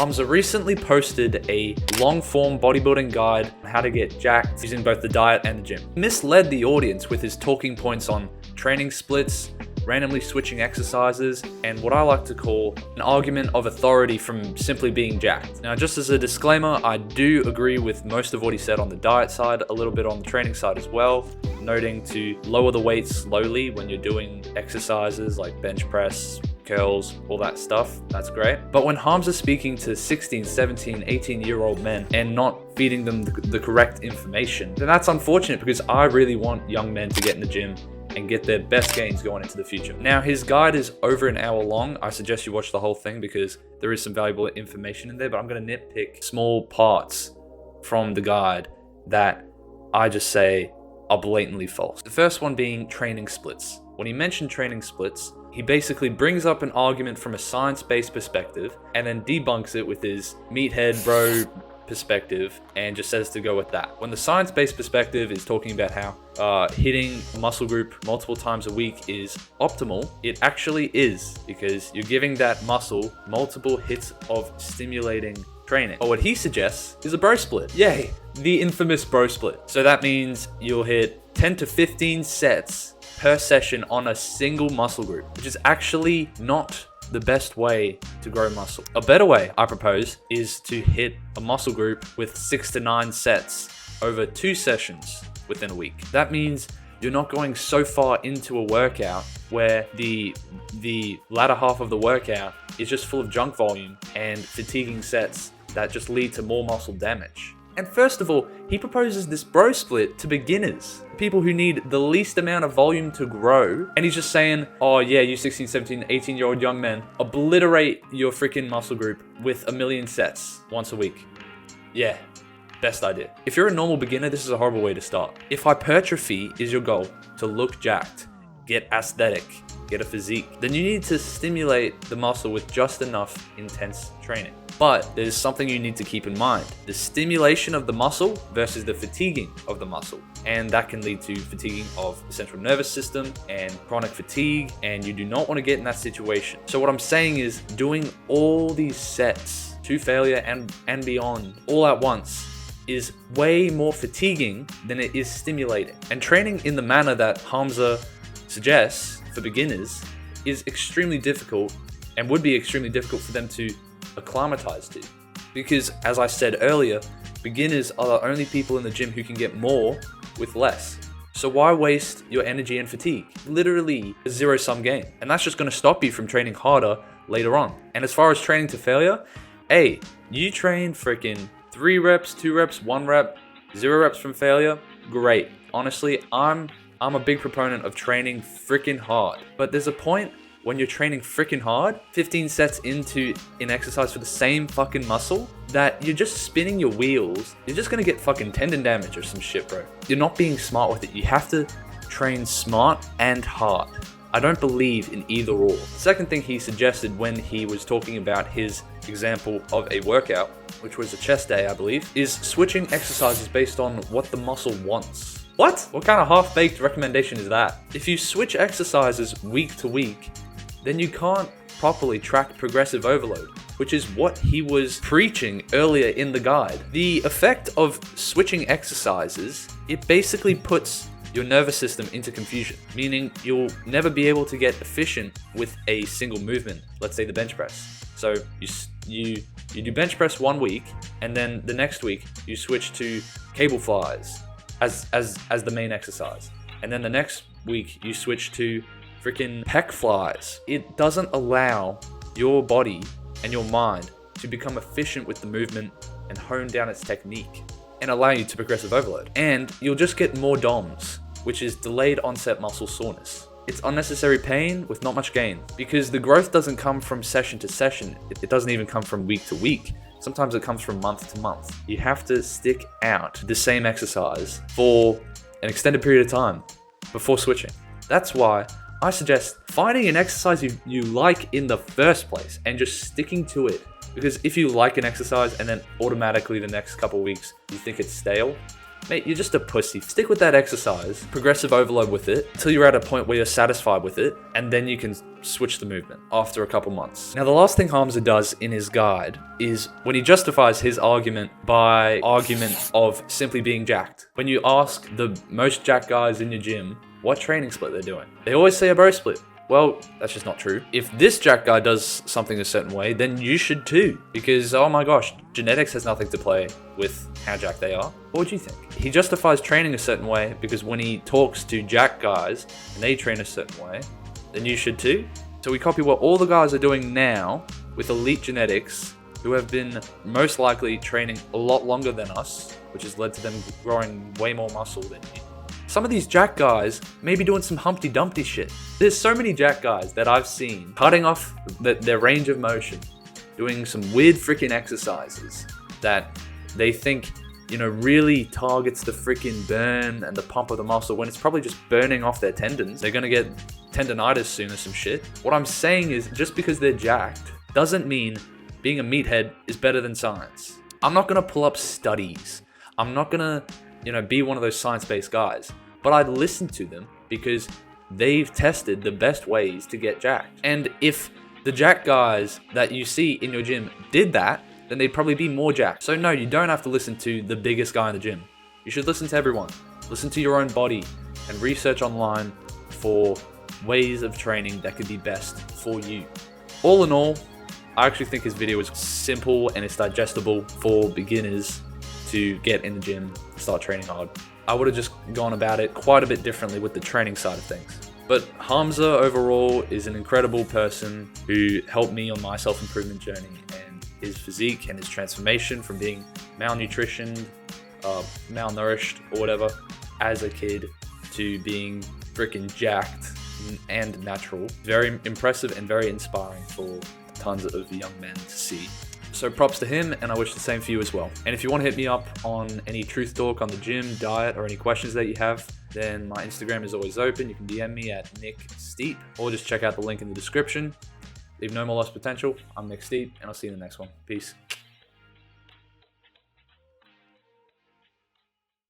HAMZA recently posted a long-form bodybuilding guide on how to get jacked using both the diet and the gym. He misled the audience with his talking points on training splits, randomly switching exercises, and what I like to call an argument of authority from simply being jacked. Now, just as a disclaimer, I do agree with most of what he said on the diet side, a little bit on the training side as well, noting to lower the weight slowly when you're doing exercises like bench press, curls, all that stuff. That's great. But when HAMZA's speaking to 16, 17, 18-year-old men and not feeding them the correct information, then that's unfortunate, because I really want young men to get in the gym and get their best gains going into the future. Now, his guide is over an hour long. I suggest you watch the whole thing because there is some valuable information in there, but I'm going to nitpick small parts from the guide that I just say are blatantly false. The first one being training splits. When he mentioned training splits, he basically brings up an argument from a science-based perspective and then debunks it with his meathead bro perspective and just says to go with that. When the science-based perspective is talking about how hitting a muscle group multiple times a week is optimal, it actually is, because you're giving that muscle multiple hits of stimulating training. But what he suggests is a bro split. Yay, the infamous bro split. So that means you'll hit 10 to 15 sets per session on a single muscle group, which is actually not the best way to grow muscle. A better way, I propose, is to hit a muscle group with 6 to 9 sets over 2 sessions within a week. That means you're not going so far into a workout where the latter half of the workout is just full of junk volume and fatiguing sets that just lead to more muscle damage. And first of all, he proposes this bro split to beginners, people who need the least amount of volume to grow. And he's just saying, oh yeah, you 16, 17, 18-year-old young men, obliterate your freaking muscle group with 1,000,000 sets once a week. Yeah, best idea. If you're a normal beginner, this is a horrible way to start. If hypertrophy is your goal, to look jacked, get aesthetic, get a physique, then you need to stimulate the muscle with just enough intense training. But there's something you need to keep in mind: the stimulation of the muscle versus the fatiguing of the muscle. And that can lead to fatiguing of the central nervous system and chronic fatigue, and you do not want to get in that situation. So what I'm saying is, doing all these sets to failure and beyond all at once is way more fatiguing than it is stimulating. And training in the manner that HAMZA suggests for beginners is extremely difficult, and would be extremely difficult for them to acclimatize to, because as I said earlier, beginners are the only people in the gym who can get more with less. So why waste your energy and fatigue? Literally a zero-sum game, and that's just going to stop you from training harder later on. And as far as training to failure, hey, you train freaking 3 reps, 2 reps, 1 rep, 0 reps from failure, great. Honestly, I'm a big proponent of training freaking hard, but there's a point when you're training freaking hard, 15 sets into an exercise for the same fucking muscle, that you're just spinning your wheels. You're just gonna get fucking tendon damage or some shit, bro. You're not being smart with it. You have to train smart and hard. I don't believe in either or. The second thing he suggested when he was talking about his example of a workout, which was a chest day, I believe, is switching exercises based on what the muscle wants. What? What kind of half-baked recommendation is that? If you switch exercises week to week, then you can't properly track progressive overload, which is what he was preaching earlier in the guide. The effect of switching exercises, it basically puts your nervous system into confusion, meaning you'll never be able to get efficient with a single movement. Let's say the bench press. So you do bench press 1 week, and then the next week you switch to cable flies as the main exercise, and then the next week you switch to freaking pec flies. It doesn't allow your body and your mind to become efficient with the movement and hone down its technique and allow you to progressive overload. And you'll just get more DOMS, which is delayed onset muscle soreness. It's unnecessary pain with not much gain, because the growth doesn't come from session to session. It doesn't even come from week to week. Sometimes it comes from month to month. You have to stick out the same exercise for an extended period of time before switching. That's why I suggest finding an exercise you like in the first place and just sticking to it. Because if you like an exercise and then automatically the next couple weeks you think it's stale, mate, you're just a pussy. Stick with that exercise, progressive overload with it, until you're at a point where you're satisfied with it, and then you can switch the movement after a couple months. Now, the last thing HAMZA does in his guide is when he justifies his argument by argument of simply being jacked. When you ask the most jacked guys in your gym what training split they're doing, they always say a bro split. Well, that's just not true. If this jack guy does something a certain way, then you should too. Because, oh my gosh, genetics has nothing to play with how jacked they are. What would you think? He justifies training a certain way because when he talks to jack guys and they train a certain way, then you should too. So we copy what all the guys are doing now with elite genetics who have been most likely training a lot longer than us, which has led to them growing way more muscle than you. Some of these jack guys may be doing some Humpty Dumpty shit. There's so many jack guys that I've seen cutting off their range of motion, doing some weird freaking exercises that they think, you know, really targets the freaking burn and the pump of the muscle when it's probably just burning off their tendons. They're gonna get tendonitis soon or some shit. What I'm saying is just because they're jacked doesn't mean being a meathead is better than science. I'm not gonna pull up studies. I'm not gonna, you know, be one of those science-based guys. But I'd listen to them because they've tested the best ways to get jacked. And if the jack guys that you see in your gym did that, then they'd probably be more jacked. So no, you don't have to listen to the biggest guy in the gym. You should listen to everyone. Listen to your own body and research online for ways of training that could be best for you. All in all, I actually think his video is simple and it's digestible for beginners to get in the gym, start training hard. I would have just gone about it quite a bit differently with the training side of things. But HAMZA overall is an incredible person who helped me on my self-improvement journey, and his physique and his transformation from being malnutritioned, malnourished or whatever as a kid to being freaking jacked and natural. Very impressive and very inspiring for tons of young men to see. So props to him, and I wish the same for you as well. And if you want to hit me up on any truth talk on the gym, diet, or any questions that you have, then my Instagram is always open. You can DM me at Nick Steep, or just check out the link in the description. Leave no more lost potential. I'm Nick Steep, and I'll see you in the next one. Peace.